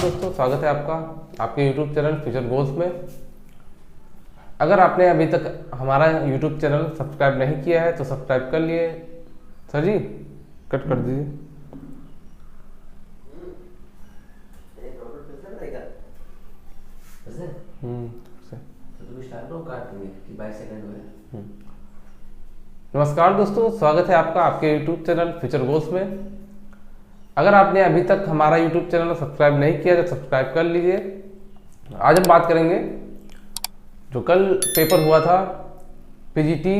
दोस्तों, स्वागत है आपका आपके YouTube चैनल फ्यूचर गोल्स में। अगर आपने अभी तक हमारा YouTube चैनल सब्सक्राइब नहीं किया है तो सब्सक्राइब कर लिए। सर जी कट कर दीजिए। नमस्कार दोस्तों, स्वागत है आपका आपके YouTube चैनल फ्यूचर गोल्स में। अगर आपने अभी तक हमारा YouTube चैनल सब्सक्राइब नहीं किया तो सब्सक्राइब कर लीजिए। आज हम बात करेंगे जो कल पेपर हुआ था पीजीटी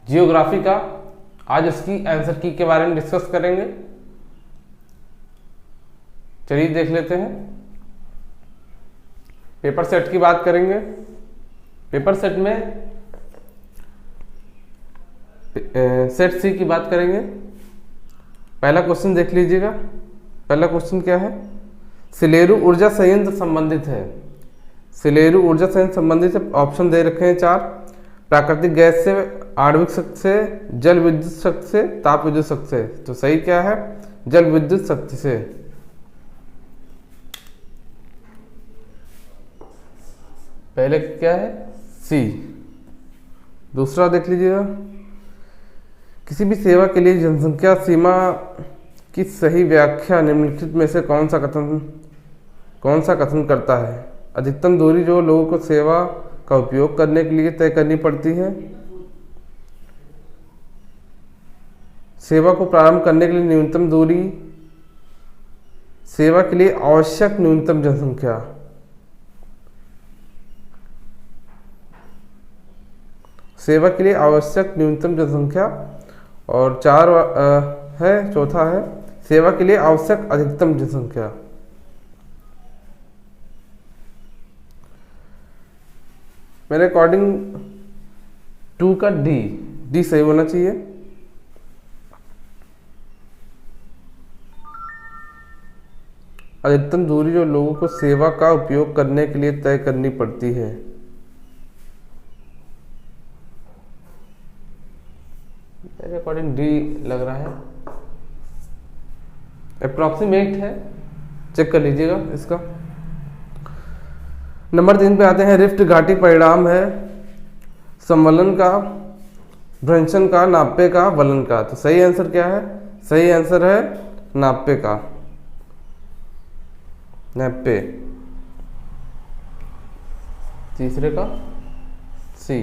जियोग्राफी का। आज उसकी आंसर की के बारे में डिस्कस करेंगे। चलिए देख लेते हैं। पेपर सेट की बात करेंगे। पेपर सेट में सेट सी की बात करेंगे। पहला क्वेश्चन देख लीजिएगा। पहला क्वेश्चन क्या है? सिलेरू ऊर्जा संयंत्र संबंधित है। सिलेरू ऊर्जा संयंत्र संबंधित है। ऑप्शन दे रखे हैं 4। प्राकृतिक गैस से, आणविक शक्ति से, जल विद्युत शक्ति से, ताप विद्युत शक्ति से। तो सही क्या है? जल विद्युत शक्ति से। पहले क्या है? सी। दूसरा देख लीजिएगा। किसी भी सेवा के लिए जनसंख्या सीमा की सही व्याख्या निम्नलिखित में से कौन सा कथन करता है? अधिकतम दूरी जो लोगों को सेवा का उपयोग करने के लिए तय करनी पड़ती है। सेवा को प्रारंभ करने के लिए न्यूनतम दूरी। सेवा के लिए आवश्यक न्यूनतम जनसंख्या। सेवा के लिए आवश्यक न्यूनतम जनसंख्या। और 4 है, चौथा है सेवा के लिए आवश्यक अधिकतम जनसंख्या। मेरे अकॉर्डिंग 2 का डी सही होना चाहिए। अधिकतम दूरी जो लोगों को सेवा का उपयोग करने के लिए तय करनी पड़ती है। मेरे अकॉर्डिंग डी लग रहा है। अप्रॉक्सीमेट है, चेक कर लीजिएगा इसका। नंबर 3 पे आते हैं। रिफ्ट घाटी परिणाम है सम्वलन का, भ्रंशन का, नाप्य का, वलन का। तो सही आंसर क्या है? सही आंसर है नाप्य का, नाप्य। तीसरे का सी।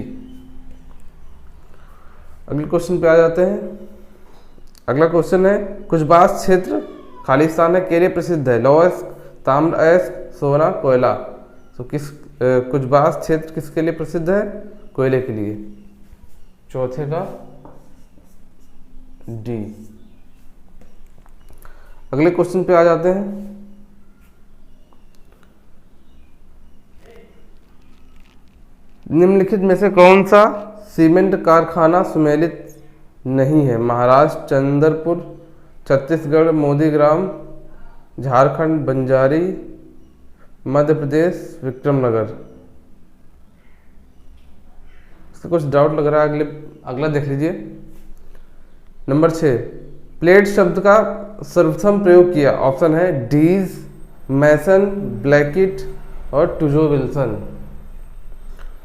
अगले क्वेश्चन पे आ जाते हैं। अगला क्वेश्चन है कुछबास क्षेत्र खाली स्थान है के लिए प्रसिद्ध है? लौह अयस्क, ताम्र अयस्क, सोना, कोयला। तो कुछबास क्षेत्र किसके लिए प्रसिद्ध है? कोयले के लिए। चौथे का डी। अगले क्वेश्चन पे आ जाते हैं। निम्नलिखित में से कौन सा सीमेंट कारखाना सुमेलित नहीं है? महाराष्ट्र चंद्रपुर, छत्तीसगढ़ मोदीग्राम, झारखंड बंजारी, मध्य प्रदेश विक्रमनगर। इसका कुछ डाउट लग रहा है। अगला देख लीजिए। नंबर 6 प्लेट शब्द का सर्वप्रथम प्रयोग किया। ऑप्शन है डीज, मैसन, ब्लैकिट और टूजो विल्सन।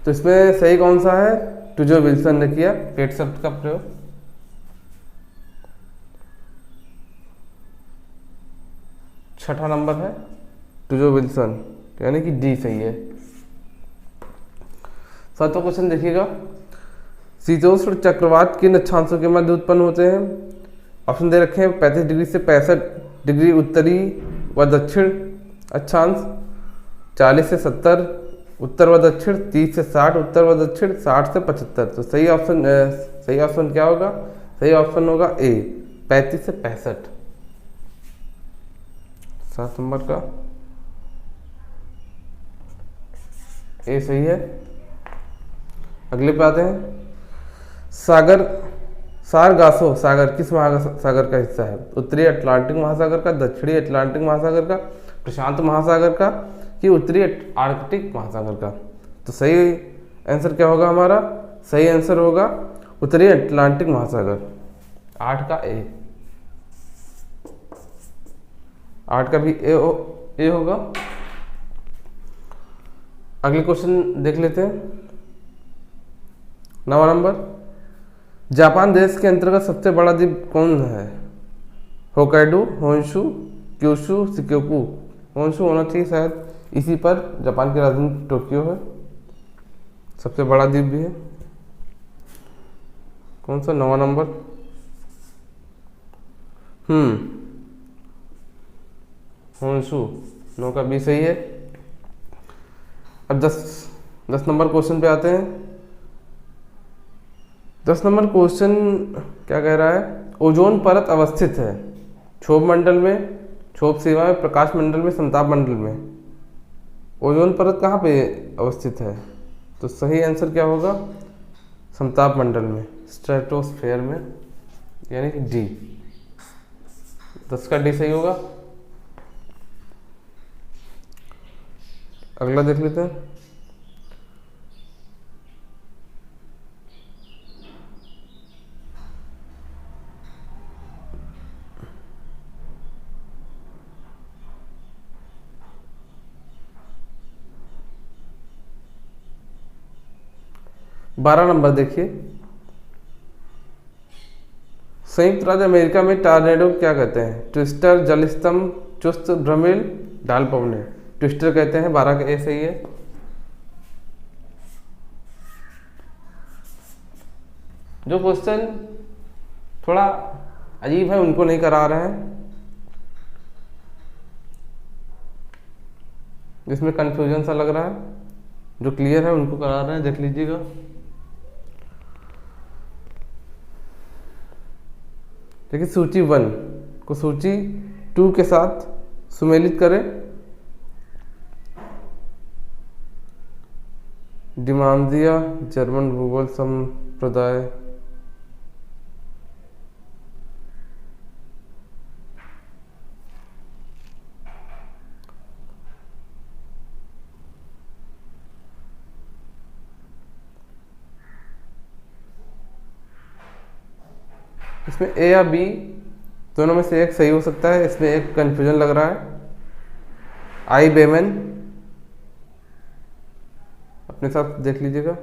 तो इसमें सही कौन सा है? टूजो विल्सन ने किया प्लेट शब्द का प्रयोग। छठा नंबर है टूजो विल्सन, यानी कि डी सही है। 7वां क्वेश्चन देखिएगा। शीतोष्ण चक्रवात किन अक्षांशों के मध्य उत्पन्न होते हैं? ऑप्शन दे रखे हैं 35 डिग्री से 65 डिग्री उत्तरी व दक्षिण अक्षांश, 40 से 70 उत्तर व दक्षिण, 30 से 60 उत्तर व दक्षिण, 60 से 75। तो सही ऑप्शन क्या होगा? सही ऑप्शन होगा ए, 35 से 65। 7 नंबर का ए सही है। अगले पे आते हैं। सारगासो सागर किस महासागर का हिस्सा है? उत्तरी अटलांटिक महासागर का, दक्षिणी अटलांटिक महासागर का, प्रशांत महासागर का कि उत्तरी आर्कटिक महासागर का? तो सही आंसर क्या होगा हमारा? सही आंसर होगा उत्तरी अटलांटिक महासागर। 8 का ए, 8 का भी ए ये होगा। अगले क्वेश्चन देख लेते हैं। 9वां नंबर, जापान देश के अंतर्गत सबसे बड़ा द्वीप कौन है? Hokkaido, Honshu, Kyushu, Shikoku. Honshu होना चाहिए शायद, इसी पर जापान की राजधानी टोक्यो है। सबसे बड़ा द्वीप भी है। कौन सा? 9वां नंबर। होन्शु, 9 का बी सही है। अब 10 नंबर क्वेश्चन पे आते हैं। 10 नंबर क्वेश्चन क्या कह रहा है? ओजोन परत अवस्थित है क्षोभ मंडल में, क्षोभ सीमा में, प्रकाश मंडल में, समताप मंडल में। ओजोन परत कहाँ पे अवस्थित है? तो सही आंसर क्या होगा? समताप मंडल में, स्ट्रेटोस्फेयर में, यानी कि डी। 10 का डी सही होगा। अगला देख लेते हैं। बारह नंबर देखिए। संयुक्त राज्य अमेरिका में टॉर्नेडो क्या कहते हैं? ट्विस्टर, जलस्तंभ, चुस्त, भ्रमिल, ढाल पवने। ट्विस्टर कहते हैं। 12 का ए सही है। जो क्वेश्चन थोड़ा अजीब है उनको नहीं करा रहे हैं, जिसमें कंफ्यूजन सा लग रहा है, जो क्लियर है उनको करा रहे हैं, देख लीजिएगा। देखिए, सूची 1 को सूची 2 के साथ सुमेलित करें। डिमांजिया जर्मन भूगोल संप्रदाय, इसमें ए या बी दोनों में से एक सही हो सकता है। इसमें एक कंफ्यूजन लग रहा है। आई बेमन अपने साथ देख लीजिएगा।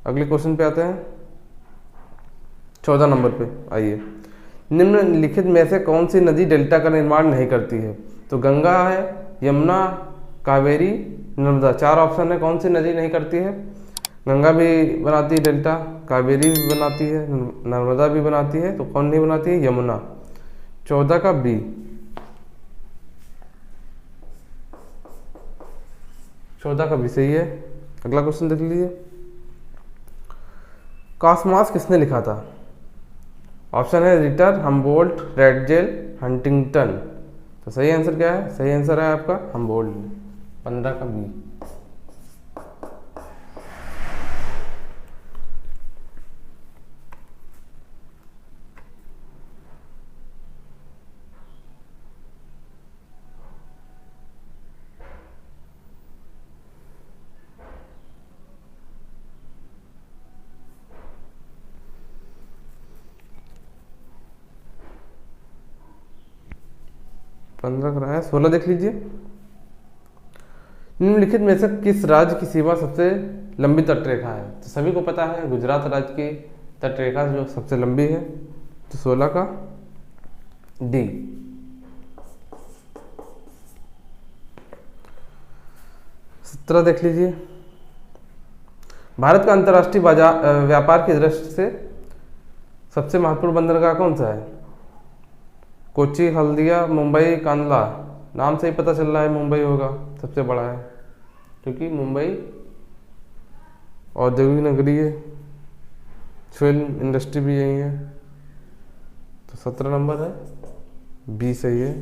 अगले क्वेश्चन पे आते हैं। 14 नंबर पे आइए। निम्नलिखित में से कौन सी नदी डेल्टा का निर्माण नहीं करती है? तो गंगा है, यमुना, कावेरी, नर्मदा। 4 ऑप्शन है। कौन सी नदी नहीं करती है? गंगा भी बनाती है डेल्टा, कावेरी भी बनाती है, नर्मदा भी बनाती है। तो कौन नहीं बनाती है? यमुना। 14 का बी। चौदह का भी सही है। अगला क्वेश्चन देख लीजिए। कॉस्मॉस किसने लिखा था? ऑप्शन है रिटर, हम्बोल्ट, रेडजेल, हंटिंगटन। तो सही आंसर क्या है? सही आंसर है आपका हम्बोल्ट। 15 का बी। पंद्रह का है। 16 देख लीजिए। निम्नलिखित में से किस राज्य की सीमा सबसे लंबी तटरेखा है? तो सभी को पता है गुजरात राज्य की तटरेखा जो सबसे लंबी है। तो 16 का डी। सत्रह देख लीजिए। भारत का अंतर्राष्ट्रीय बाजार व्यापार की दृष्टि से सबसे महत्वपूर्ण बंदरगाह कौन सा है? कोची, हल्दिया, मुंबई, कांडला। नाम से ही पता चल रहा है मुंबई होगा, सबसे बड़ा है, क्योंकि मुंबई औद्योगिक नगरी है, फिल्म इंडस्ट्री भी यही है। तो 17 नंबर है, बी सही है।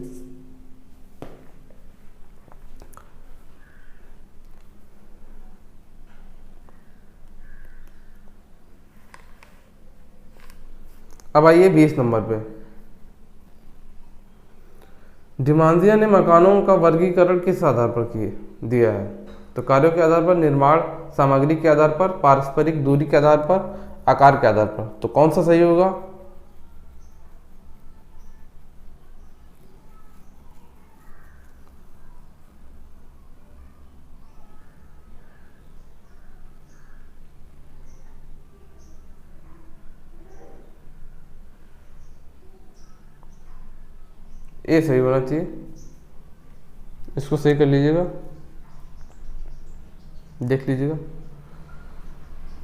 अब आइए 20 नंबर पे। डिमांजिया ने मकानों का वर्गीकरण किस आधार पर दिया है? तो कार्यों के आधार पर, निर्माण सामग्री के आधार पर, पारस्परिक दूरी के आधार पर, आकार के आधार पर। तो कौन सा सही होगा? ए सही होना चाहिए, इसको सही कर लीजिएगा, देख लीजिएगा।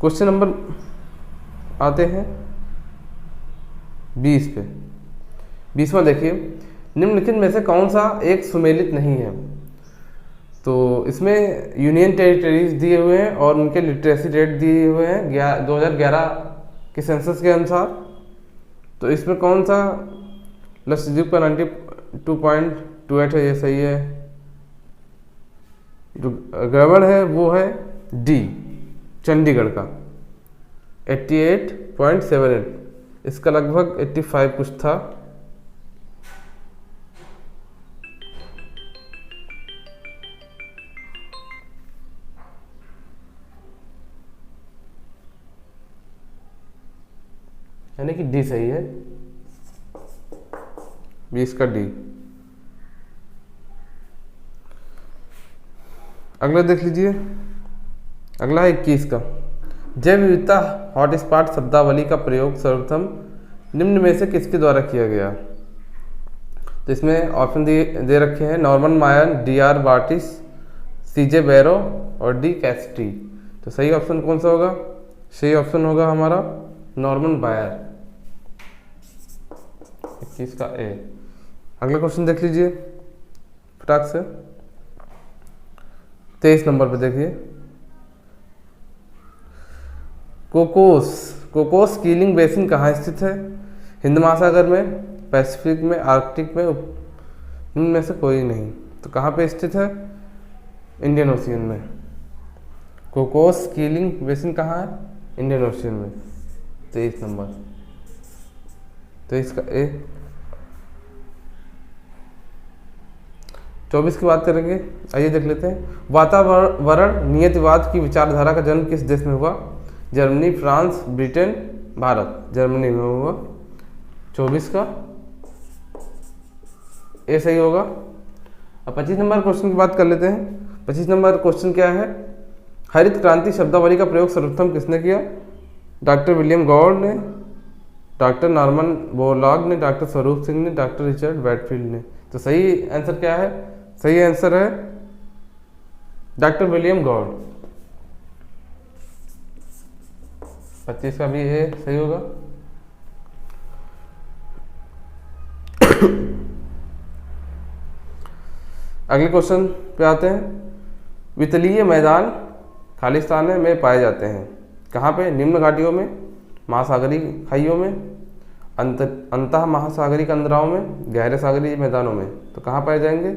क्वेश्चन नंबर आते हैं 20 पे। 20वां देखिए, निम्नलिखित में से कौन सा एक सुमेलित नहीं है। तो इसमें यूनियन टेरिटरीज दिए हुए हैं और उनके लिटरेसी रेट दिए हुए हैं 2011 के सेंसस के अनुसार। तो इसमें कौन सा लक्षद्वीप का 92.28 है, ये सही है। जो गड़बड़ है वो है डी, चंडीगढ़ का 88.78, इसका लगभग 85 कुछ था। यानी कि डी सही है, 20 का डी। अगला देख लीजिए, अगला है 21 का। जैव विविधता हॉटस्पॉट शब्दावली का प्रयोग सर्वप्रथम निम्न में से किसके द्वारा किया गया। तो इसमें ऑप्शन दे रखे हैं नॉर्मन मायन, DR बार्टिस, CJ बैरो और D कैस्ट्री। तो सही ऑप्शन कौन सा होगा? सही ऑप्शन होगा हमारा नॉर्मन बायर, 21 का ए। अगला क्वेश्चन देख लीजिए फटाक से, 23 नंबर पे देखिए, कोकोस कीलिंग बेसिन कहाँ स्थित है? हिंद महासागर में, पैसिफिक में, आर्कटिक में, इनमें से कोई नहीं। तो कहाँ पे स्थित है? इंडियन ओशियन में। कोकोस कीलिंग बेसिन कहाँ है? इंडियन ओशियन में। 23 नंबर, 23 का ए। 24 की बात करेंगे, आइए देख लेते हैं। वातावरण नियतिवाद की विचारधारा का जन्म किस देश में हुआ? Germany, France, Britain, Bharat. Germany में हुआ। 24 का ए सही होगा। अब 25 नंबर क्वेश्चन की बात कर लेते हैं। 25 नंबर क्वेश्चन क्या है? हरित क्रांति शब्दावली का प्रयोग सर्वप्रथम किसने किया? डॉक्टर विलियम गॉड ने, डॉक्टर नॉर्मन बोरलॉग ने, डॉक्टर स्वरूप सिंह ने, डॉक्टर रिचर्ड बैटफील्ड ने। तो सही आंसर क्या है? सही आंसर है डॉक्टर विलियम गॉड। 25 का भी ए सही होगा। अगले क्वेश्चन पे आते हैं। वितलीय मैदान खालिस्तान में पाए जाते हैं कहाँ पे? निम्न घाटियों में, महासागरीय खाइयों में, अंतः महासागरीय कंदराओं में, गहरे सागरीय मैदानों में। तो कहाँ पाए जाएंगे?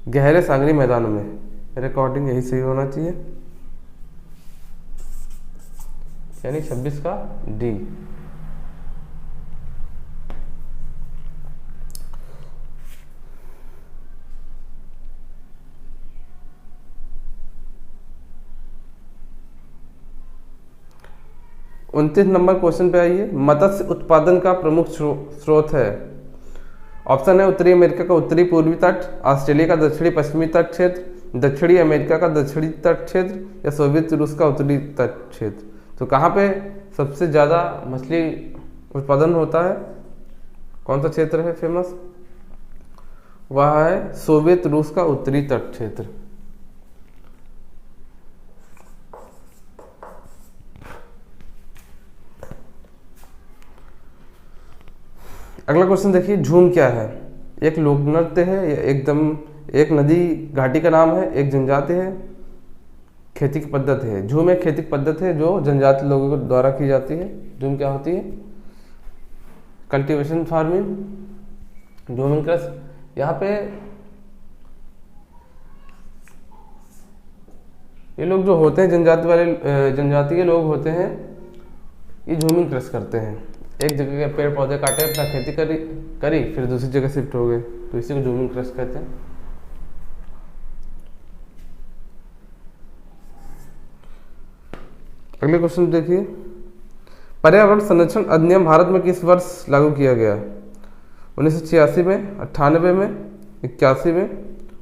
गहरे सागरीय मैदानों में। मेरे अकॉर्डिंग यही सही होना चाहिए, यानी 26 का डी। उनतीस नंबर क्वेश्चन पे आइए। मत्स्य उत्पादन का प्रमुख स्रोत है। ऑप्शन है उत्तरी अमेरिका का उत्तरी पूर्वी तट, ऑस्ट्रेलिया का दक्षिणी पश्चिमी तट क्षेत्र, दक्षिणी अमेरिका का दक्षिणी तट क्षेत्र, या सोवियत रूस का उत्तरी तट क्षेत्र। तो कहाँ पे सबसे ज़्यादा मछली उत्पादन होता है? कौन सा क्षेत्र है फेमस? वह है सोवियत रूस का उत्तरी तट क्षेत्र। अगला क्वेश्चन देखिए, झूम क्या है? एक लोक नृत्य है या एक नदी घाटी का नाम है, एक जनजाति है, खेती की पद्धति है। झूम एक खेती की पद्धति है जो जनजाति लोगों के द्वारा की जाती है। झूम क्या होती है? कल्टीवेशन फार्मिंग, झूमिंग क्रस। यहाँ पे ये लोग जो होते हैं जनजाति के लोग होते हैं, ये झूमिंग क्रस करते हैं। एक जगह के पेड़ पौधे काटे, अपना खेती करी, फिर दूसरी जगह शिफ्ट हो गए, तो इसी को झूमिंग क्रस कहते हैं। अगले क्वेश्चन देखिए, पर्यावरण संरक्षण अधिनियम भारत में किस वर्ष लागू किया गया? 1986 में, 98 में, 81 में,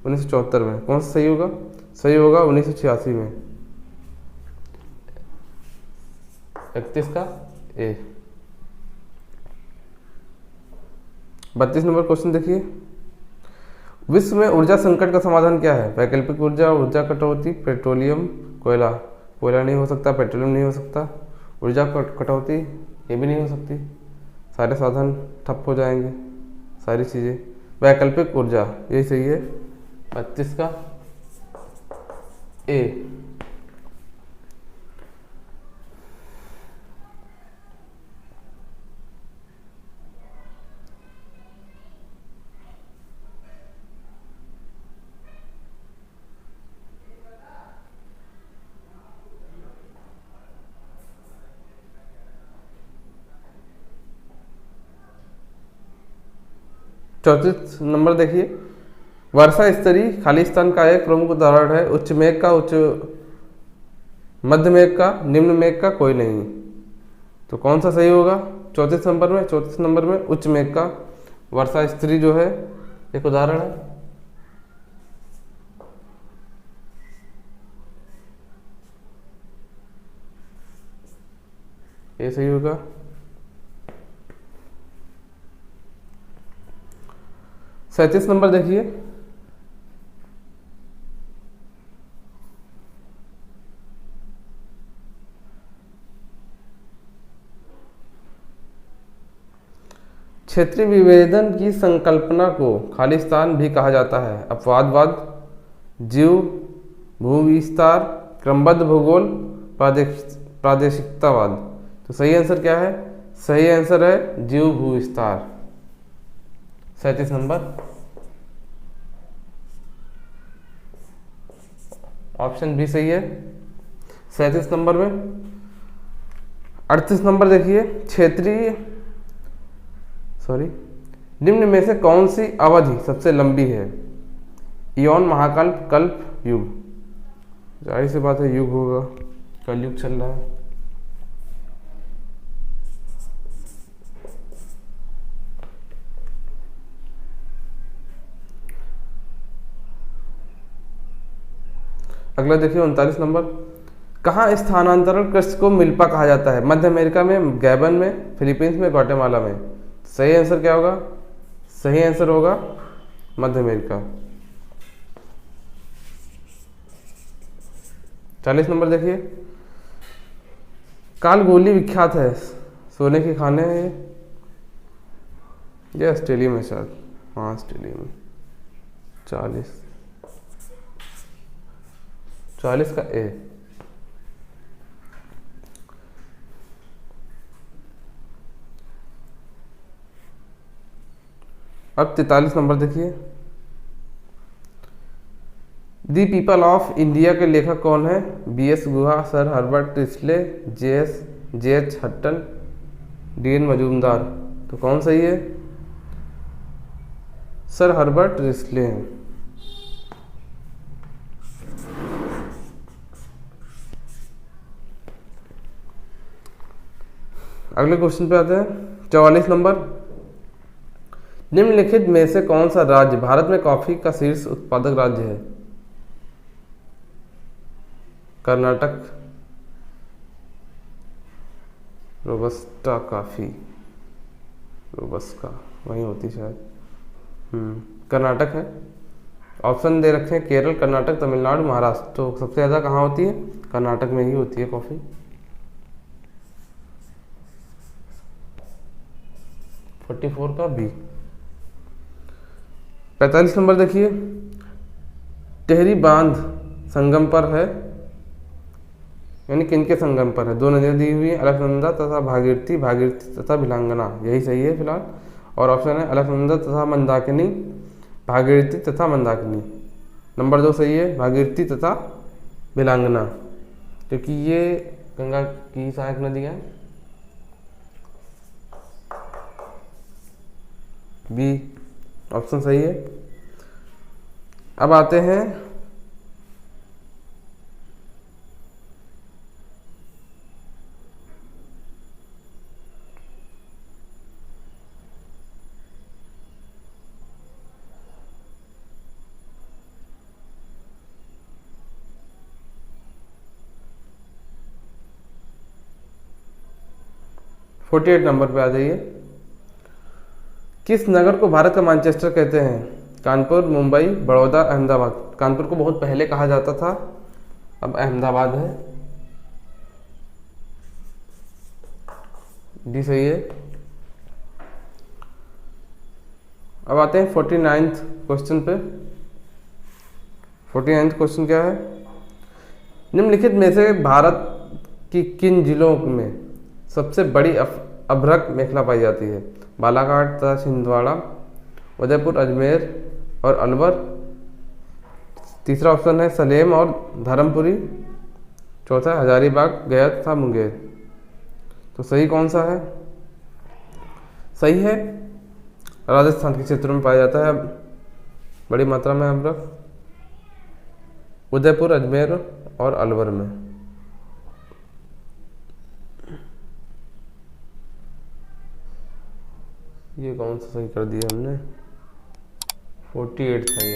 1974 में। कौन सा सही होगा? सही होगा 1986 में, 31 का ए। 32 नंबर क्वेश्चन देखिए, विश्व में ऊर्जा संकट का समाधान क्या है? वैकल्पिक ऊर्जा, ऊर्जा कटौती, पेट्रोलियम, कोयला। कोयला नहीं हो सकता, पेट्रोलियम नहीं हो सकता, ऊर्जा कटौती ये भी नहीं हो सकती, सारे साधन ठप हो जाएंगे, सारी चीज़ें। वैकल्पिक ऊर्जा यही सही है, 32 का ए। चौंतीस नंबर देखिए, वर्षा स्तरीय खालिस्तान का एक प्रमुख उदाहरण है। उच्च मेघ का, उच्च मध्य मेघ का, निम्न मेघ का कोई नहीं। तो कौन सा सही होगा? 34 नंबर में, 34 नंबर में उच्च मेघ का वर्षा स्तरीय जो है एक उदाहरण है। ये सही होगा। 37 नंबर देखिए, क्षेत्रीय विभेदन की संकल्पना को खालिस्तान भी कहा जाता है। अपवादवाद, जीव भूविस्तार, क्रमबद्ध भूगोल, प्रादेशिकतावाद। तो सही आंसर क्या है? सही आंसर है जीव भूविस्तार, 37 नंबर ऑप्शन बी सही है 37 नंबर में। 38 नंबर देखिए, निम्न में से कौन सी अवधि सबसे लंबी है? इयॉन, महाकल्प, कल्प, युग। जाहिर सी बात है युग होगा, कलयुग चल रहा है। अगला देखिए 39 नंबर, कहाँ स्थानांतरण कृषि को मिल्पा कहा जाता है? मध्य अमेरिका में, गैबन में, फिलीपींस में, ग्वाटेमाला में। सही आंसर क्या होगा? सही आंसर होगा मध्य अमेरिका। 40 नंबर देखिए, कालगोली विख्यात है, सोने के खाने हैं ये ऑस्ट्रेलिया में शायद, हाँ ऑस्ट्रेलिया में। 40 का ए। अब 43 नंबर देखिए, दी पीपल ऑफ इंडिया के लेखक कौन है? B S. Guha, sir Herbert Risley, J H. Hutton, D N. Majumdar. तो कौन सही है? सर हर्बर्ट रिस्ले हैं। अगले क्वेश्चन पे आते हैं, 44 नंबर, निम्नलिखित में से कौन सा राज्य भारत में कॉफी का शीर्ष उत्पादक राज्य है? कर्नाटक, रोबस्टा कॉफी, रोबस्टा वही होती शायद, कर्नाटक है। ऑप्शन दे रखे हैं केरल, कर्नाटक, तमिलनाडु, महाराष्ट्र। तो सबसे ज़्यादा कहाँ होती है? कर्नाटक में ही होती है कॉफ़ी। 44 का बी। 45 नंबर देखिए, टेहरी बांध संगम पर है, यानी किनके संगम पर है? दो नदियाँ दी हुई है, अलकनंदा तथा भागीरथी, भागीरथी तथा भिलांगना। यही सही है फिलहाल। और ऑप्शन है अलकनंदा तथा मंदाकिनी, भागीरथी तथा मंदाकिनी। नंबर 2 सही है, भागीरथी तथा भिलांगना, क्योंकि ये गंगा की सहायक नदी है। बी ऑप्शन सही है। अब आते हैं फोर्टी 48 नंबर पे आ जाइए। किस नगर को भारत का मैनचेस्टर कहते हैं? कानपुर, मुंबई, बड़ौदा, अहमदाबाद। कानपुर को बहुत पहले कहा जाता था, अब अहमदाबाद है। डी सही है। अब आते हैं 49th क्वेश्चन पे। 49th क्वेश्चन क्या है? निम्नलिखित में से भारत की किन जिलों में सबसे बड़ी अभ्रक मेखला पाई जाती है? बालाघाट तथा छिंदवाड़ा, उदयपुर, अजमेर और अलवर। तीसरा ऑप्शन है सलेम और धर्मपुरी। चौथा है हजारीबाग, गया तथा मुंगेर। तो सही कौन सा है? सही है राजस्थान के क्षेत्रों में पाया जाता है बड़ी मात्रा में अभ्रक, उदयपुर, अजमेर और अलवर में। ये कौन सा सही कर दिया हमने? 48 था ये।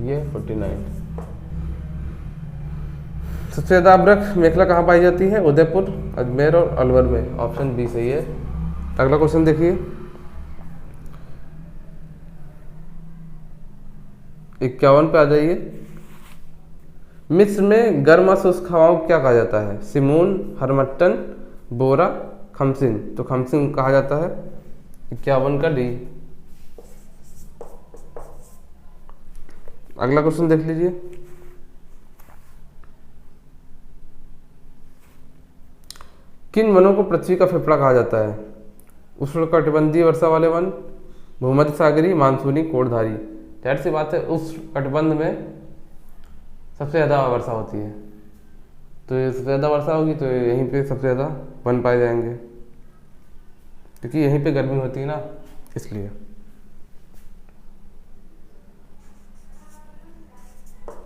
ये 49। सबसे ज़्यादा अभ्रक मेखला कहाँ पाई जाती है? उदयपुर, अजमेर और अलवर में। ऑप्शन बी सही है। अगला क्वेश्चन देखिए, 51 पे आ जाइए। मिस्र में गर्म और शुष्क हवाओं को क्या कहा जाता है? सिमून, हरमट्टन, बोरा, खमसिन। तो खमसिन कहा जाता है। 51 का डी। अगला क्वेश्चन देख लीजिए, किन वनों को पृथ्वी का फेफड़ा कहा जाता है? उष्णकटिबंधीय वर्षा वाले वन, भूमध्य सागरीय, मानसूनी, कोटधारी। जाहिर सी बात है उष्णकटिबंध में सबसे ज़्यादा वर्षा होती है, तो ये सबसे ज़्यादा वर्षा होगी तो यहीं पे सबसे ज़्यादा वन पाए जाएंगे, क्योंकि यहीं पे गर्मी होती है ना, इसलिए।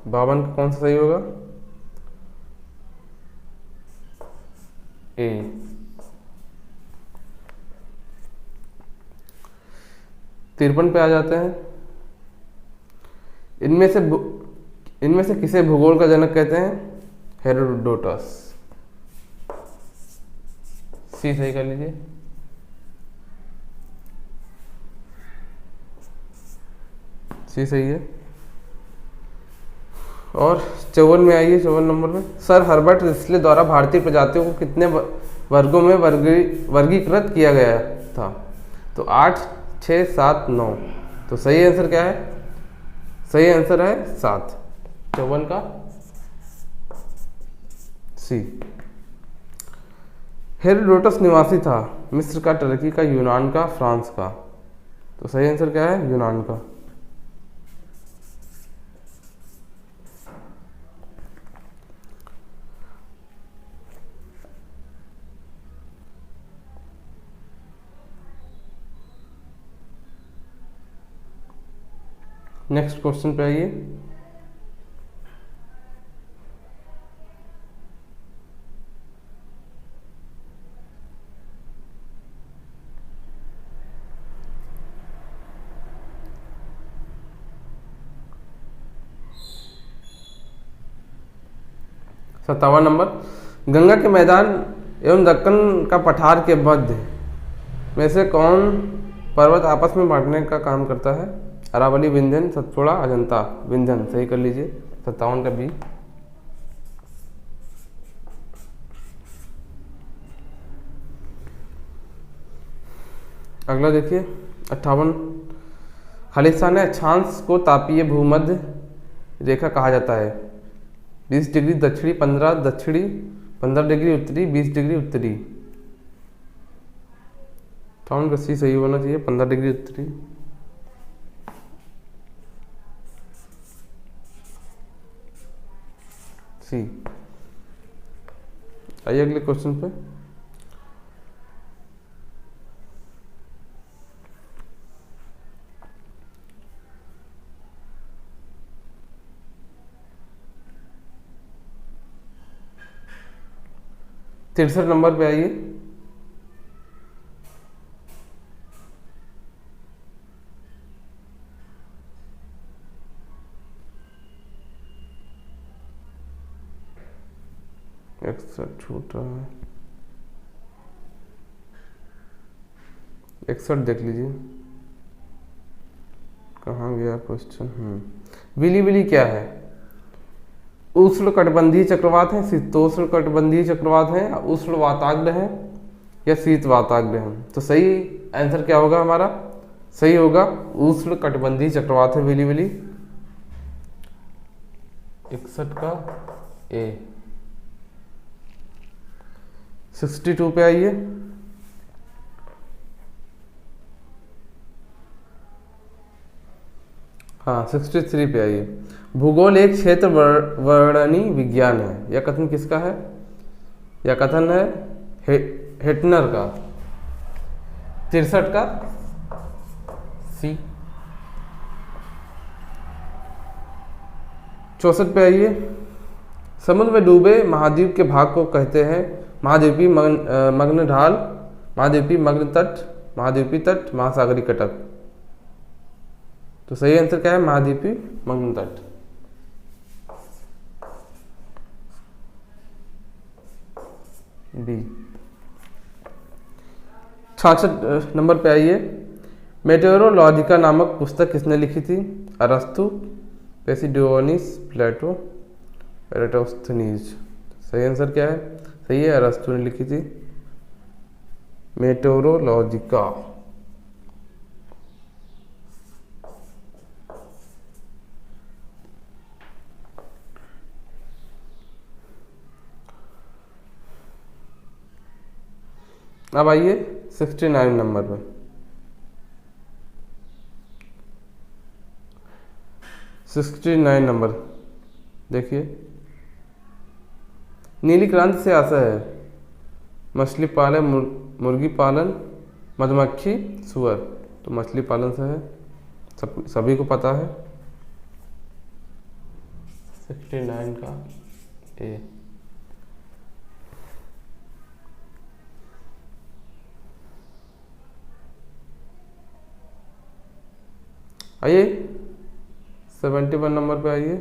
52 का कौन सा सही होगा? ए। 53 पे आ जाते हैं। इनमें से किसे भूगोल का जनक कहते हैं? हेरोडोटस। सी सही कर लीजिए। सी सही है। और 54 में आइए, 54 नंबर में। सर हर्बर्ट रिस्ले द्वारा भारतीय प्रजातियों को कितने वर्गों में वर्गीकृत किया गया था? तो 8, 6, 7, 9। तो सही आंसर क्या है? सही आंसर है 7। 54 का सी। हेरोडोटस निवासी था मिस्र का, टर्की का, यूनान का, फ्रांस का। तो सही आंसर क्या है? यूनान का। नेक्स्ट क्वेश्चन पे आइए। सत्तावन नंबर, गंगा के मैदान एवं दक्कन का पठार के मध्य में से कौन पर्वत आपस में बांटने का काम करता है? अरावली, विंध्यन, सतपुड़ा, अजंता। विंध्यन सही कर लीजिए। 57 का बी। अगला देखिए 58, खालिस्तान अक्षांश को तापीय भूमध्य रेखा कहा जाता है। 20 डिग्री दक्षिणी, 15 दक्षिणी, 15 डिग्री उत्तरी, 20 डिग्री उत्तरी। 58 का सी सही होना चाहिए, 15 डिग्री उत्तरी। सी। आइए अगले क्वेश्चन पे। तिरसठ नंबर पे आइए। 61 छूट रहा है, 61 देख लीजिए कहाँ गया क्वेश्चन। विली विली क्या है? उष्ण कटिबंधीय चक्रवात है, शीतोष्ण कटिबंधीय चक्रवात है, उष्ण वाताग्र है या शीत वाताग्र है? तो सही आंसर क्या होगा हमारा? सही होगा उष्ण कटिबंधीय चक्रवात है विली विली। 61 का ए। 62 पे आइए। हाँ 63 पे आइए। भूगोल एक क्षेत्र वर्णनी विज्ञान है, यह कथन किसका है? यह कथन है हेटनर का। 63 का सी। 64 पे आइए। समुद्र में डूबे महाद्वीप के भाग को कहते हैं महाद्वीपीय मग्न ढाल, महाद्वीपीय मग्न तट, महाद्वीपीय तट, महासागरीय कटक। तो सही आंसर क्या है? महाद्वीपीय मग्न तट। बी। 66 नंबर पे आइए। मेटेरोलॉजिका नामक पुस्तक किसने लिखी थी? अरस्तु, पेसिडोनिस, प्लेटो, एराटोस्थनीज। सही आंसर क्या है? सही है, अरस्तु ने लिखी थी मेटेरोलॉजिका। अब आइए 69 नंबर पर। 69 नंबर देखिए। नीली क्रांति से आशा है मछली पालन, मुर्गी पालन, मधुमक्खी, सुअर। तो मछली पालन से है, सभी को पता है। 69 का ए। आइए 71 नंबर पे आइए।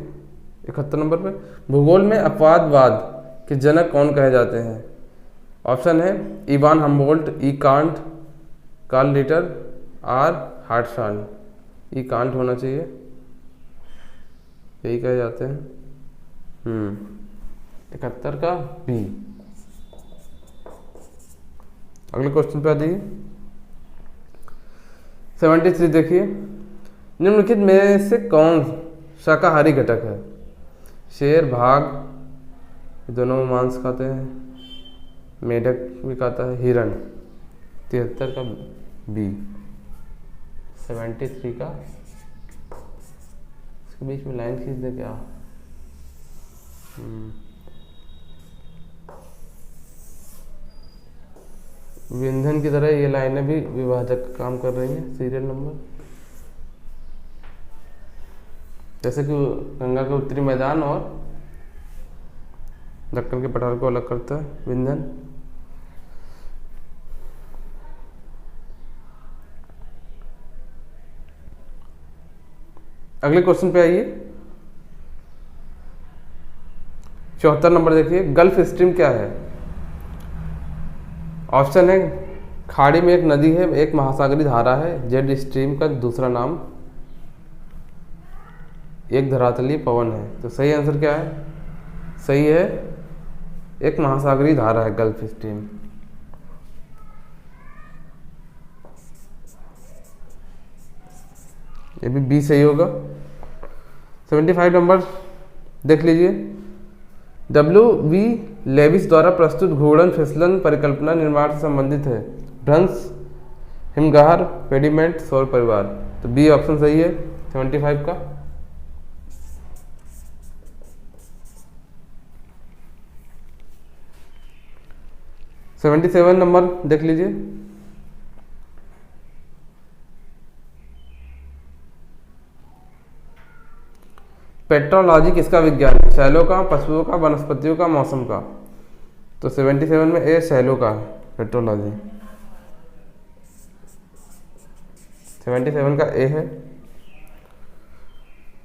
71 नंबर पे भूगोल में अपवादवाद के जनक कौन कहे जाते हैं? ऑप्शन है Ivan Humboldt, E Kant, Karl Ritter, R Hartshorne. E Kant होना चाहिए, यही कहे जाते हैं। 71 का बी। अगले क्वेश्चन पे आ जाइए। 73 देखिए। निम्नलिखित में से कौन शाकाहारी घटक है? शेर, भाग, दोनों मांस खाते हैं, मेढक भी खाता है, हिरण। 73 का बी। 73 का, इसके बीच में लाइन खींच दे क्या? विंधन की तरह ये लाइनें भी विभाजक का काम कर रही हैं। सीरियल नंबर जैसे कि गंगा के उत्तरी मैदान और दक्कन के पठार को अलग करता है विंधन। अगले क्वेश्चन पे आइए। 74 नंबर देखिए। गल्फ स्ट्रीम क्या है? ऑप्शन है खाड़ी में एक नदी है, एक महासागरीय धारा है, जेड स्ट्रीम का दूसरा नाम, एक धरातलीय पवन है। तो सही आंसर क्या है? सही है, एक महासागरीय धारा है गल्फ स्ट्रीम। ये भी बी सही होगा। 75 नंबर देख लीजिए। W.V. लेविस द्वारा प्रस्तुत घूर्णन फिसलन परिकल्पना निर्माण से संबंधित है। भ्रंश, हिमगार, पेडिमेंट, सौर परिवार। तो बी ऑप्शन सही है 75 का। सेवेंटी 77 नंबर देख लीजिए। पेट्रोलॉजी किसका विज्ञान है? शैलों का, पशुओं का, वनस्पतियों का, मौसम का। तो 77 में ए शैलों का पेट्रोलॉजी। 77 का ए है।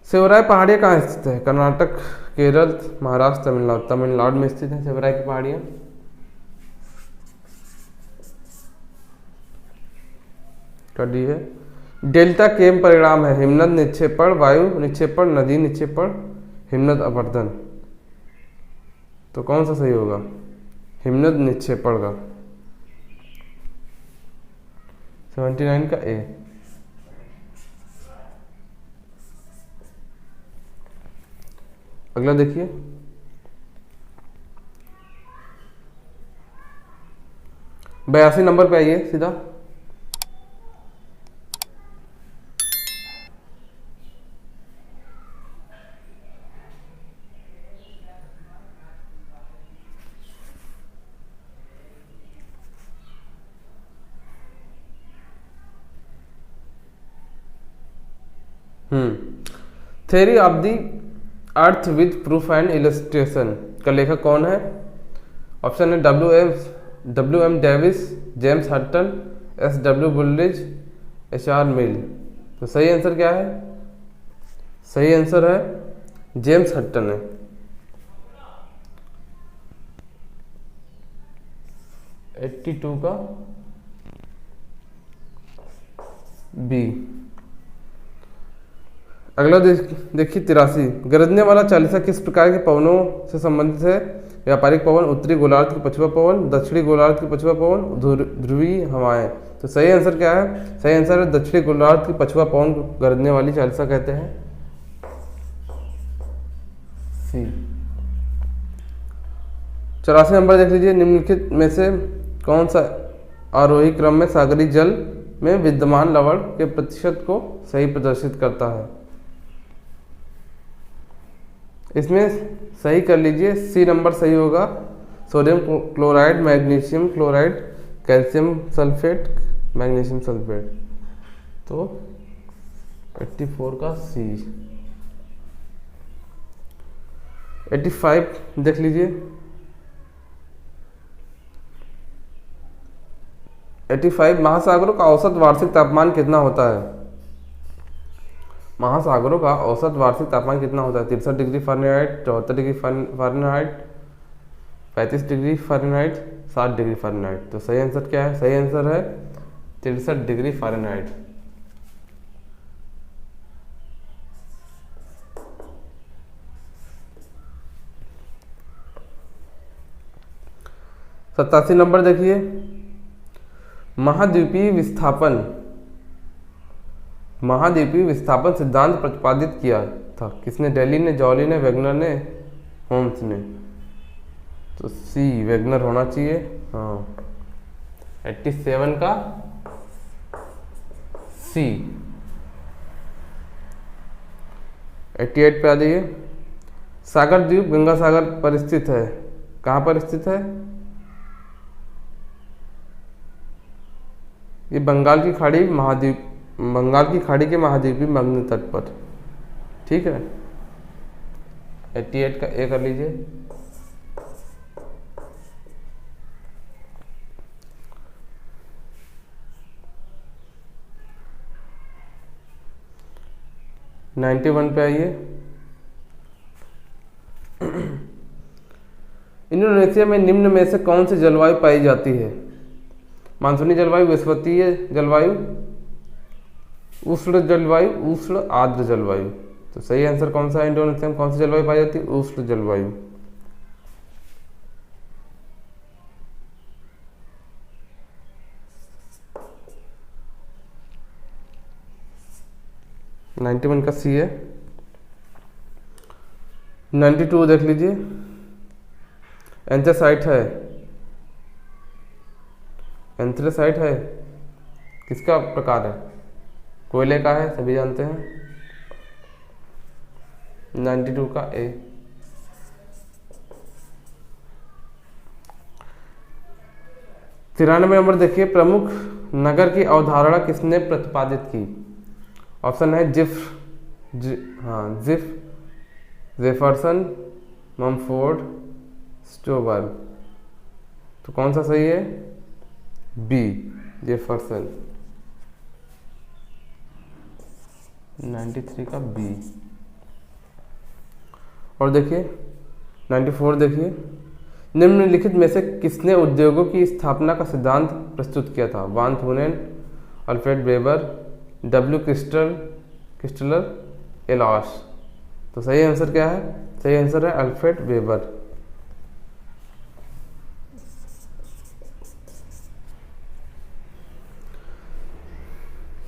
शिवराय पहाड़ियाँ कहाँ स्थित है? कर्नाटक, केरल, महाराष्ट्र, तमिलनाडु। तमिलनाडु में स्थित है शिवराय की पहाड़ियाँ। कर दी है। डेल्टा केम परिणाम है? हिमनद निक्षेपण, वायु निक्षेपण, नदी निक्षेपण, हिमनद अपरदन। तो कौन सा सही होगा? हिमनद निक्षेपण का 79 का ए। अगला देखिए, बयासी नंबर पे आइए सीधा। Theory of the earth with proof and illustration का लेखक कौन है? ऑप्शन है W M Davis, James Hutton, S W बुल्लिज, एच आर मिल। तो सही आंसर क्या है? सही आंसर है जेम्स हटन है। एट्टी टू का बी। अगला देखिए 83, गरजने वाला चालीसा किस प्रकार के पवनों से संबंधित है? व्यापारिक पवन, उत्तरी गोलार्ध की पछुआ पवन, दक्षिणी गोलार्ध की पछुआ पवन, ध्रुवीय हवाएं। तो सही आंसर क्या है? सही आंसर है दक्षिणी गोलार्ध की पछुआ पवन को गरजने वाली चालीसा कहते हैं, सी। 84 नंबर देख लीजिए, निम्नलिखित में से कौन सा आरोही क्रम में सागरी जल में विद्यमान लवण के प्रतिशत को सही प्रदर्शित करता है? इसमें सही कर लीजिए, सी नंबर सही होगा। Sodium chloride, magnesium chloride, calcium sulphate, magnesium sulphate. तो 84 का सी। 85 देख लीजिए, 85 महासागरों का औसत वार्षिक तापमान कितना होता है? महासागरों का औसत वार्षिक तापमान कितना होता है? 63 degree Fahrenheit, 74 degree Fahrenheit, 35 degree Fahrenheit, 60 degree Fahrenheit. तो सही आंसर क्या है? सही आंसर है 63 डिग्री फ़ारेनहाइट। सत्तासी नंबर देखिए, महाद्वीपीय विस्थापन सिद्धांत प्रतिपादित किया था किसने? डेली ने, जॉली ने, वेगनर ने, होम्स ने। तो सी वेगनर होना चाहिए। हाँ, 87 का सी। 88 पे आ जाइए, सागर द्वीप गंगा सागर पर स्थित है। कहाँ पर स्थित है? ये बंगाल की खाड़ी के महाद्वीपीय मग्न तट पर। ठीक है, 88 का ए कर लीजिए। नाइन्टी 91 पे आइए, इंडोनेशिया में निम्न में से कौन सी जलवायु पाई जाती है? मानसूनी जलवायु, विषुवतीय जलवायु, उष्ण जलवायु, उष्ण आर्द्र जलवायु। तो सही आंसर कौन सा है? इंडोनेशिया में कौन सी जलवायु पाई जाती है? उष्ण जलवायु। नाइन्टी 91 का सी है। 92 देख लीजिए, एंथ्रेसाइट है। एंथ्रेसाइट है किसका प्रकार है? कोयले का है, सभी जानते हैं। 92 का ए। तिरानवे नंबर देखिए, प्रमुख नगर की अवधारणा किसने प्रतिपादित की? ऑप्शन है जिफ, जेफरसन, ममफोर्ड, स्टोबर्ग। तो कौन सा सही है? B, Jefferson. 93 का बी। और देखिए 94 देखिए, निम्नलिखित में से किसने उद्योगों की स्थापना का सिद्धांत प्रस्तुत किया था? वान थूनेन, अल्फ्रेड वेबर, डब्ल्यू क्रिस्टलर, एलॉश। तो सही आंसर क्या है? सही आंसर है अल्फ्रेड वेबर।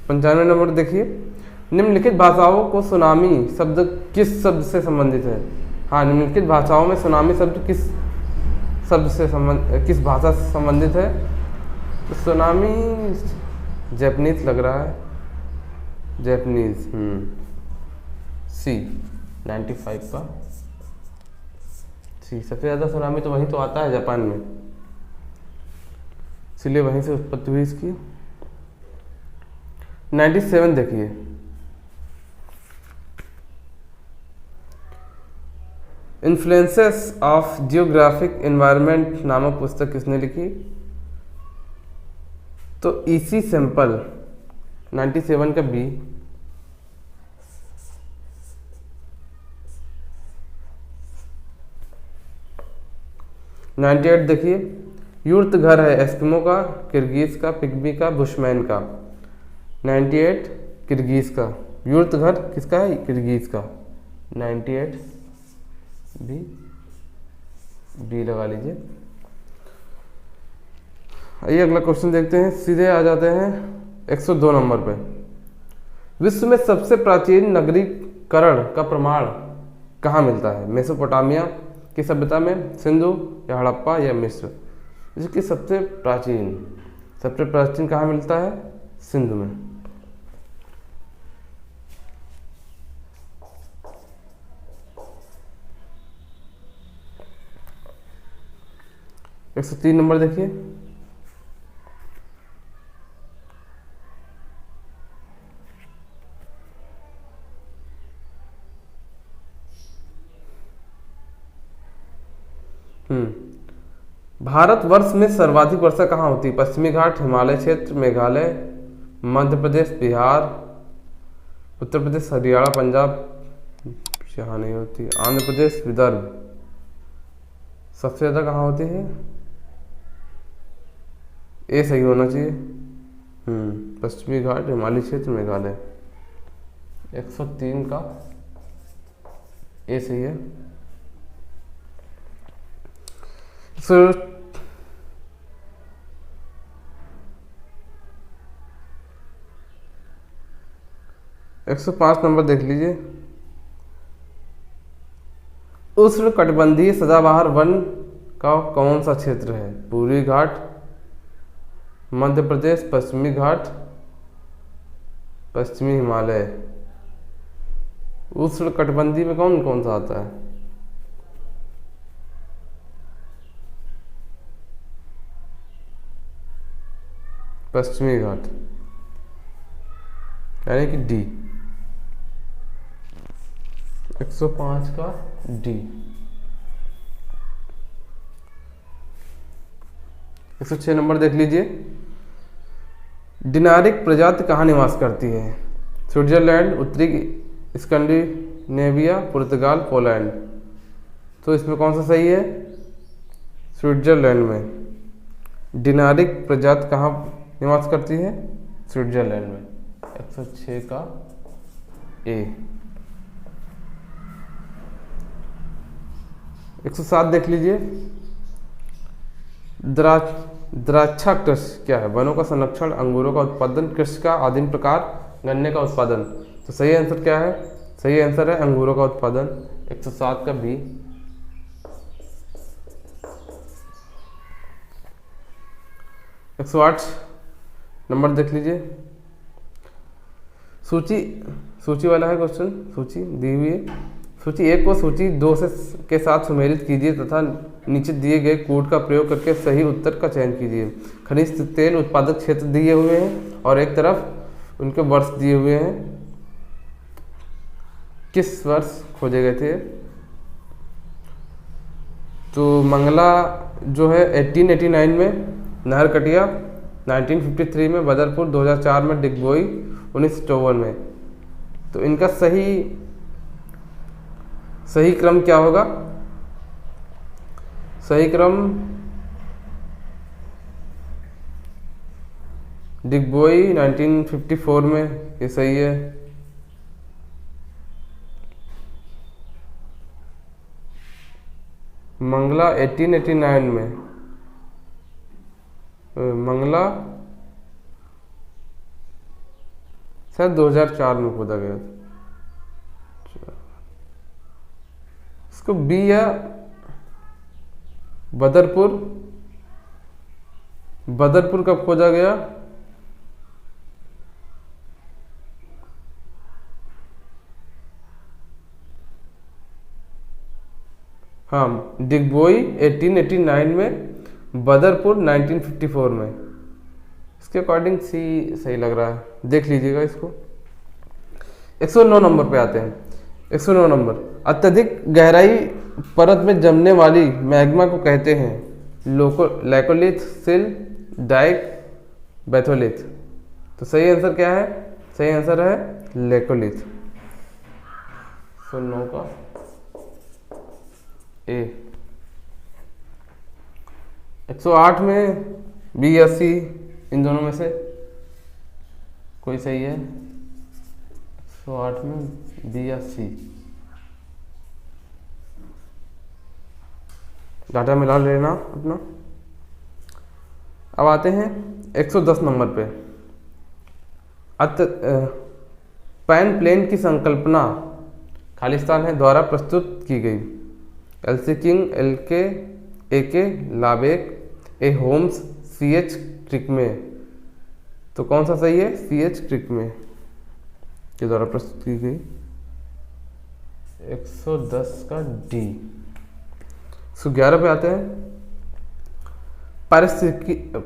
पंचानवे नंबर देखिए, निम्नलिखित भाषाओं को सुनामी शब्द किस शब्द से संबंधित है? हाँ, निम्नलिखित भाषाओं में सुनामी शब्द किस शब्द से किस भाषा से संबंधित है? तो सुनामी जैपनीज लग रहा है, जैपनीज। सी 95 का सी। सबसे ज़्यादा सुनामी तो वहीं तो आता है जापान में, इसलिए वहीं से उत्पत्ति हुई इसकी। 97 देखिए, इन्फ्लुएंसेस ऑफ जियोग्राफिक एनवायरनमेंट नामक पुस्तक किसने लिखी? तो ईसी सैंपल। 97 का बी। नाइन्टी एट देखिए, यूर्त घर है एस्किमो का, किर्गिज का, पिग्मी का, बुशमैन का। 98 किर्गिज का। यूर्त घर किसका है? किर्गिज का। 98 बी लगा लीजिए। आइए अगला क्वेश्चन देखते हैं, सीधे आ जाते हैं 102 नंबर पे। विश्व में सबसे प्राचीन नगरीकरण का प्रमाण कहाँ मिलता है? मेसोपोटामिया की सभ्यता में, सिंधु या हड़प्पा या मिस्र? इसकी सबसे प्राचीन कहाँ मिलता है? सिंधु में। एक 103 नंबर देखिए, भारतवर्ष में सर्वाधिक वर्षा कहाँ होती है? पश्चिमी घाट, हिमालय क्षेत्र, मेघालय, मध्य प्रदेश, बिहार, उत्तर प्रदेश, हरियाणा, पंजाब यहाँ नहीं होती, आंध्र प्रदेश, विदर्भ। सबसे ज़्यादा कहाँ होती है? ए सही होना चाहिए। पश्चिमी घाट, हिमालय क्षेत्र, मेघालय। 103 का ए सही है। 105 नंबर देख लीजिए, उष्णकटिबंधीय सदाबहार वन का कौन सा क्षेत्र है? पूर्वी घाट, मध्य प्रदेश, पश्चिमी घाट, पश्चिमी हिमालय। उष्णकटिबंधीय में कौन कौन सा आता है? पश्चिमी घाट, यानी कि डी। 105 का डी। 106 नंबर देख लीजिए, डिनारिक प्रजाति कहाँ निवास करती है? स्विट्जरलैंड, उत्तरी स्कैंडिनेविया, पुर्तगाल, पोलैंड। तो इसमें कौन सा सही है? स्विट्जरलैंड में। डिनारिक प्रजाति कहाँ निवास करती है? स्विट्जरलैंड में। 106 का ए। 107 देख लीजिए, द्राक्षा कृषि क्या है? वनों का संरक्षण, अंगूरों का उत्पादन, कृषि का आदिम प्रकार, गन्ने का उत्पादन। तो सही आंसर क्या है? सही आंसर है अंगूरों का उत्पादन। 107 का बी। 108 नंबर देख लीजिए, सूची वाला है क्वेश्चन, सूची दी हुई है। सूची 1 को सूची 2 के साथ सुमेलित कीजिए तथा नीचे दिए गए कोड का प्रयोग करके सही उत्तर का चयन कीजिए। खनिज तेल उत्पादक क्षेत्र दिए हुए हैं और एक तरफ उनके वर्ष दिए हुए हैं। किस वर्ष खोजे गए थे? तो मंगला जो है 1889 में, नहरकटिया 1953 में, बदरपुर 2004 में, डिगबोई 1954 में। तो इनका सही क्रम क्या होगा? सही क्रम डिगबोई 1954 में, ये सही है। मंगला 1889 में, मंगला शायद 2004 में खोदा गया था। इसको बी या बदरपुर, बदरपुर कब खोजा गया? हाँ, डिगबोई 1889 में, बदरपुर 1954 में। इसके अकॉर्डिंग सी सही लग रहा है, देख लीजिएगा इसको। 109 नंबर पे आते हैं। 109 नंबर, अत्यधिक गहराई परत में जमने वाली मैग्मा को कहते हैं लैकोलिथ, सिल, डाइक, बैथोलिथ। तो सही आंसर क्या है? सही आंसर है लैकोलिथ। 109 का ए। 108 में बी या सी, इन दोनों में से कोई सही है? 108 में बी या सी, डाटा मिला लेना अपना। अब आते हैं 110 नंबर पे। पैन प्लेन की संकल्पना खालिस्तान है द्वारा प्रस्तुत की गई। एलसी किंग, एलके, एके लाबेक, ए होम्स, सीएच क्रिकमे। तो कौन सा सही है? सीएच क्रिकमे के द्वारा प्रस्तुत की गई। 110 का डी। 111 पे आते हैं।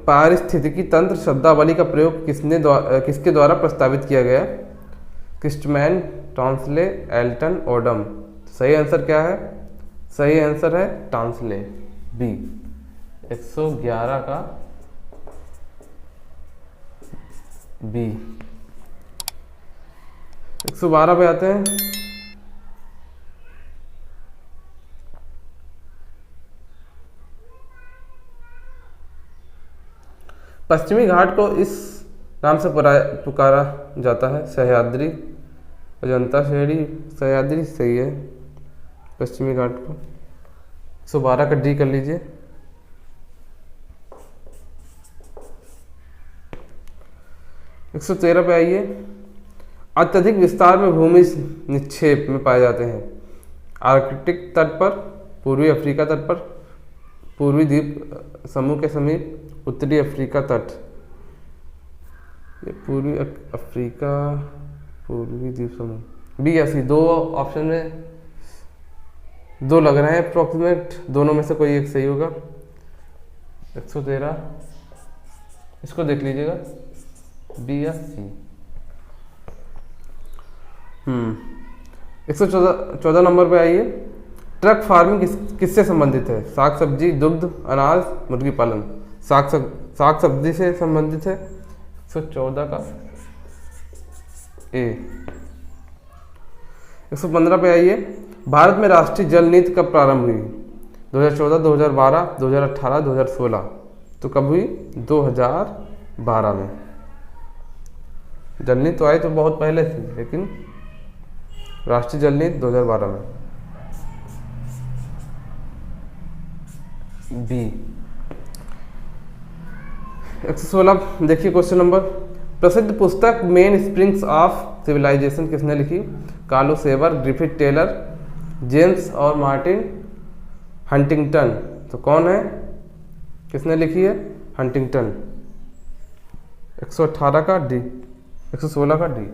पारिस्थितिकी तंत्र शब्दावली का प्रयोग किसके द्वारा प्रस्तावित किया गया? क्रिस्टमैन, टॉन्सले, एल्टन, ओडम। सही आंसर क्या है? सही आंसर है टॉन्सले, बी। 111 का बी। 112 पे आते हैं। पश्चिमी घाट को इस नाम से पुकारा जाता है। सह्याद्री, अजंता श्रेणी, सह्याद्री सही है पश्चिमी घाट को। 112 का डी कर लीजिए। 113 पे आइए। अत्यधिक विस्तार में भूमि निक्षेप में पाए जाते हैं। आर्कटिक तट पर, पूर्वी अफ्रीका तट पर, पूर्वी द्वीप समूह के समीप, उत्तरी अफ्रीका तट। ये पूर्वी अफ्रीका, पूर्वी द्वीप समूह, बी या सी। दो ऑप्शन में दो लग रहे हैं अप्रोक्सीमेट, दोनों में से कोई एक सही होगा। 113, इसको देख लीजिएगा, बी या सी। 114 नंबर पे आइए। ट्रक फार्मिंग किससे संबंधित है? साग सब्जी, दुग्ध, अनाज, मुर्गी पालन। साग सब्जी से संबंधित है। 114 का ए। 115 पे आइए। भारत में राष्ट्रीय जल नीति कब प्रारंभ हुई? 2014, 2012, 2018, 2016। तो कब हुई? 2012 में। जल नीति तो आई तो बहुत पहले थी, लेकिन राष्ट्रीय जल नीति 2012 में, बी। 116 देखिए क्वेश्चन नंबर। प्रसिद्ध पुस्तक मेन स्प्रिंग्स ऑफ सिविलाइजेशन किसने लिखी? Carl Sauer, Griffith Taylor, James और मार्टिन हंटिंगटन। तो कौन है? किसने लिखी है? हंटिंगटन। 118 का डी। 116 का डी।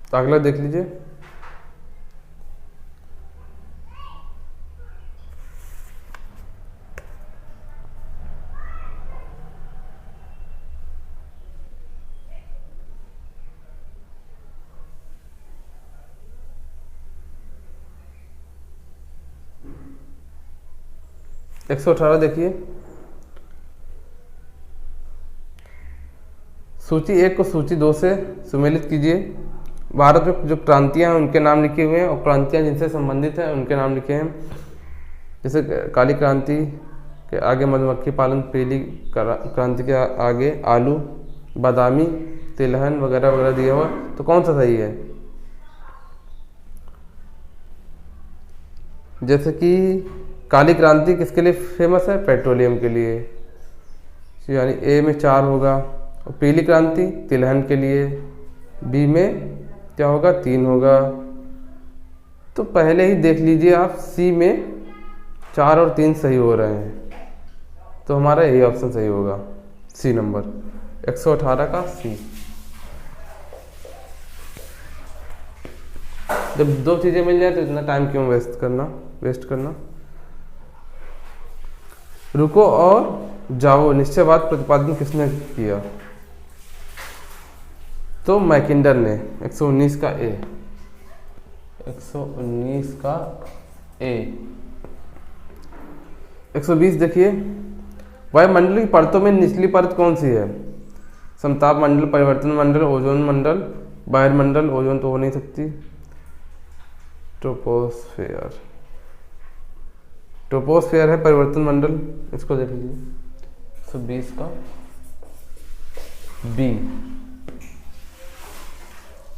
तो अगला देख लीजिए। एक 118 देखिए। सूची 1 को सूची 2 से सुमेलित कीजिए। भारत में जो क्रांतियाँ हैं उनके नाम लिखे हुए हैं और क्रांतियाँ जिनसे संबंधित हैं उनके नाम लिखे हैं। जैसे काली क्रांति के आगे मधुमक्खी पालन, पीली क्रांति के आगे आलू, बादामी, तिलहन वगैरह वगैरह दिया हुआ, तो कौन सा सही है? जैसे कि काली क्रांति किसके लिए फेमस है? पेट्रोलियम के लिए, यानी ए में 4 होगा। और पीली क्रांति तिलहन के लिए, बी में क्या होगा? 3 होगा। तो पहले ही देख लीजिए आप, सी में 4 और 3 सही हो रहे हैं, तो हमारा यही ऑप्शन सही होगा, सी नंबर 118 का सी। जब 2 चीज़ें मिल जाए तो इतना टाइम क्यों वेस्ट करना। रुको और जाओ निश्चयवाद प्रतिपादन किसने किया? तो मैकिंडर ने। 119 का ए, 119 का ए। 120 देखिए, वायुमंडल की परतों में निचली परत कौन सी है? समताप मंडल, परिवर्तन मंडल, ओजोन मंडल, बहिर्मंडल। ओजोन तो हो नहीं सकती। ट्रोपोस्फेयर, ट्रोपोस्फेयर है परिवर्तन मंडल। इसको देख लीजिए, 120 का बी,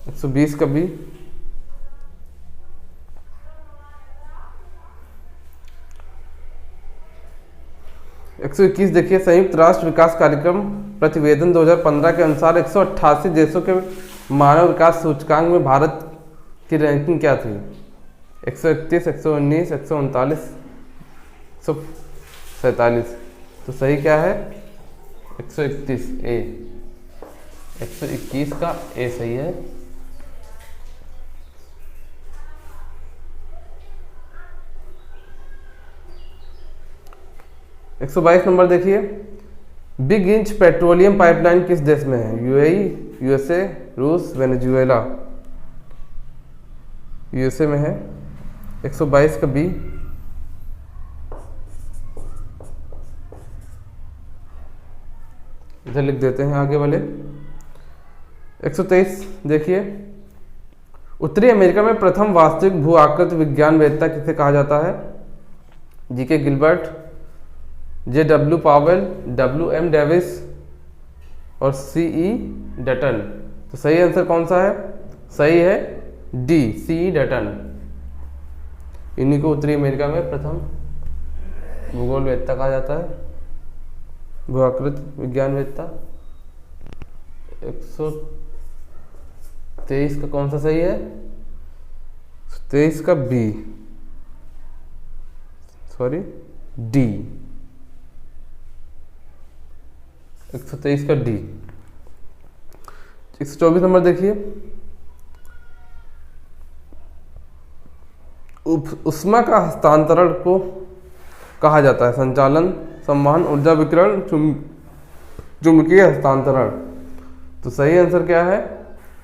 120 का बी। एक 121 देखिए, संयुक्त राष्ट्र विकास कार्यक्रम प्रतिवेदन 2015 के अनुसार 188 देशों के मानव विकास सूचकांक में भारत की रैंकिंग क्या थी? 131, 119, 139, 147। तो सही क्या है? 131 ए, 121 का ए सही है। एक 122 नंबर देखिए, बिग इंच पेट्रोलियम पाइपलाइन किस देश में है? यूएई, यूएसए, रूस, वेनेजुएला। यूएसए में है। 122 का बी। इधर लिख देते हैं आगे वाले। 123 देखिए, उत्तरी अमेरिका में प्रथम वास्तविक भू आकृति विज्ञान वेत्ता किसे कहा जाता है? GK Gilbert, JW Powell, WM Davis और CE डटन। तो सही आंसर कौन सा है? सही है डी, CE डटन। इन्हीं को उत्तरी अमेरिका में प्रथम भूगोल वेत्ता कहा जाता है, भूआकृत विज्ञान वेत्ता। 123 का कौन सा सही है? 23 का बी, सॉरी डी, 123 का डी। 124 नंबर देखिए, उष्मा का हस्तांतरण को कहा जाता है? संचालन, संवहन, ऊर्जा विकिरण, चुंबकीय हस्तांतरण। तो सही आंसर क्या है?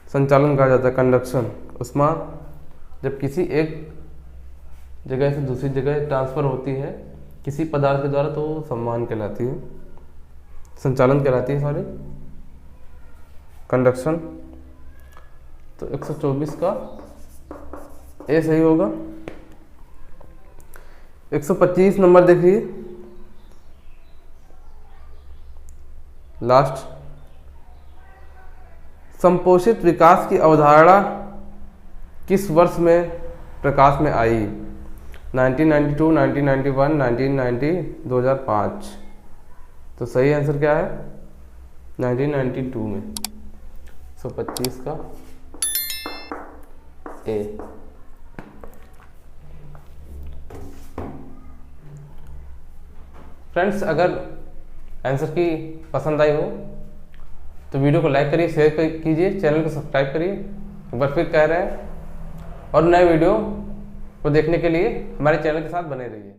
संचालन कहा जाता है, कंडक्शन। उष्मा जब किसी एक जगह से दूसरी जगह ट्रांसफर होती है किसी पदार्थ के द्वारा, तो संवहन कहलाती है, संचालन कहलाती है, सॉरी, कंडक्शन। तो 124 का ए सही होगा। 125 नंबर देखिए, लास्ट, संपोषित विकास की अवधारणा किस वर्ष में प्रकाश में आई? 1992, 1991, 1990, 2005। तो सही आंसर क्या है? 1992 में। 125 का ए। फ्रेंड्स, अगर आंसर की पसंद आई हो तो वीडियो को लाइक करिए, शेयर कीजिए, चैनल को सब्सक्राइब करिए। एक बार फिर कह रहे हैं, और नए वीडियो को देखने के लिए हमारे चैनल के साथ बने रहिए।